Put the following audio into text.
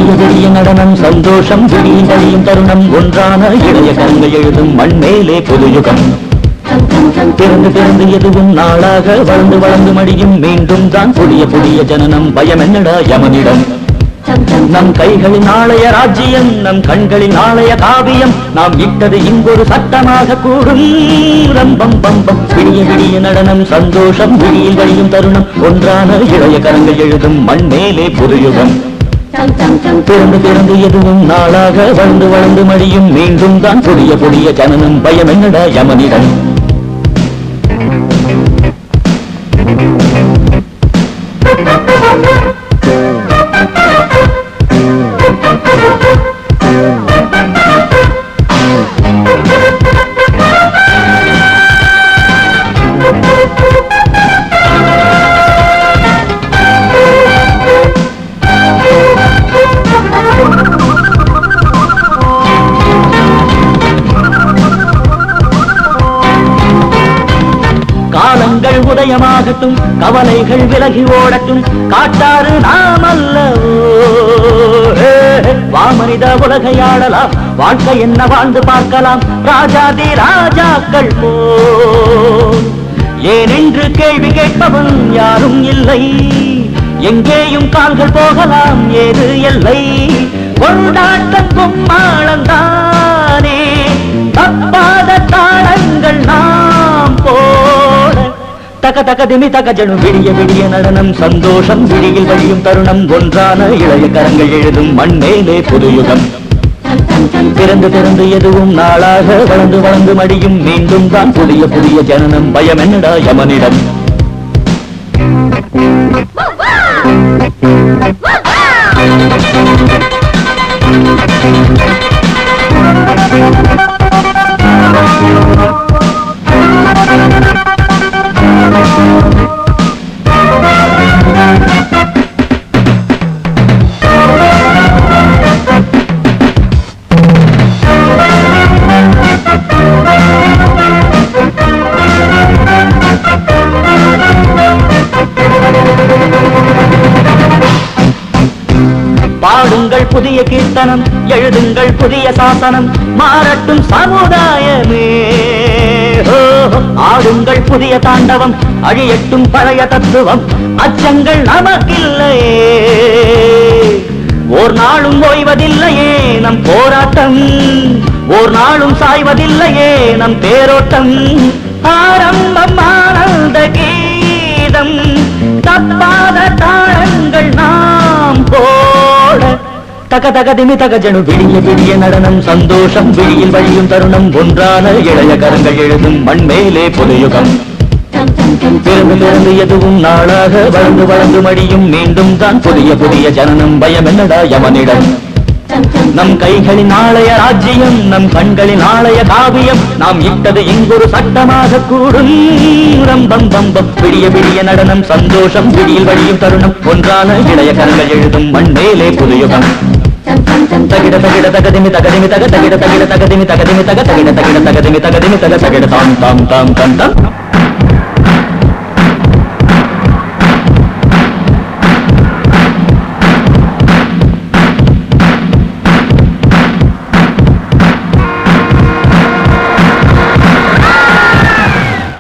விடிய விடிய நடனம் சந்தோஷம் விடியும் வழியும் தருணம் ஒன்றான இளைய கரங்கள் எழுதும் மண்மேலே புதுயுகம் பிறந்து பிறந்து எதுவும் நாளாக வளர்ந்து வளர்ந்து மடியும் மீண்டும் தான் புதிய புதிய ஜனனம் பயம் என்னடா யமனிடம் நம் கைகளின் நாளைய ராஜ்யம் நம் கண்களின் நாளைய காவியம் நாம் இட்டது இங்கொரு சட்டமாக கூடும் ரம்பம் பம்பம் விடிய விடிய நடனம் சந்தோஷம் விடியில் வழியும் தருணம் ஒன்றான இளைய கரங்கள் எழுதும் மண்மேலே புதுயுகம் பிறந்து பிறந்து எதுவும் நாளாக வளர்ந்து வளர்ந்து மடியும் மீண்டும் தான் புதிய புதிய ஜனனம் பயம் என்னடா யமனிடம் காலங்கள் உதயமாகட்டும் கவலைகள் விலகி ஓடட்டும் காட்டாறு நாம் அல்லவோ வாமனித உலகையாடலாம் வாழ்க்கை என்ன வாழ்ந்து பார்க்கலாம் ராஜாதி ராஜாக்கள் போ ஏனென்று கேள்வி கேட்பவன் யாரும் இல்லை எங்கேயும் கால்கள் போகலாம் ஏது எல்லை கொண்டாட்டம் கும்மாளந்தானே தப்பாத தாளங்கள் நாம் போட தக தக திமி தக ஜனு விடிய விடிய நடனம் சந்தோஷம் விடியில் வழியும் தருணம் ஒன்றான இளைய கரங்கள் எழுதும் மண்மேலே புதுயுகம் பிறந்து பிறந்து எதுவும் நாளாக வளர்ந்து வளர்ந்து மடியும் மீண்டும் தான் புதிய புதிய ஜனனம் பயம் என்னடா யமனிடம் பாடுங்கள் புதிய கீர்த்தனம் எழுதுங்கள் புதிய சாசனம் மாறட்டும் சமுதாயமே ஆடுங்கள் புதிய தாண்டவம் அழியட்டும் பழைய தத்துவம் அச்சங்கள் நமக்கில்லையே ஓர் நாளும் ஓய்வதில்லையே நம் போராட்டம் ஓர் நாளும் சாய்வதில்லையே நம் தேரோட்டம் ஆரம்பம் ஆனந்த கீதம் தப்பாத தாளங்கள் நாம் போட தக தக திமி தக ஜனு விடிய விடிய நடனம் சந்தோஷம் விடியில் வழியும் தருணம் ஒன்றான இளைய கரங்கள் எழுதும் மண்மேலே புதுயுகம் பிறந்து பிறந்து எதுவும் நாளாக வளர்ந்து வளர்ந்து மடியும் மீண்டும் தான் புதிய புதிய ஜனனம் பயம் என்னடா யமனிடம் நம் கைகளின் நாளைய ராஜ்யம் நம் கண்களின் நாளைய காவியம் நாம் இட்டது இங்கொரு சட்டமாக கூடும் ரம்பம் பம்பம் விடிய விடிய நடனம் சந்தோஷம் விடியில் வழியும் தருணம் ஒன்றான இளைய கரங்கள் எழுதும் மண்மேலே புதுயுகம் தகிட தகிட தகதிமி தகதிமி தக தகிட தகிட தகதிமி தகதிமி தக தகிட தகிட தகதிமி தகதிமி தக தகிட தாம் தாம் தாம் தாம் தாம்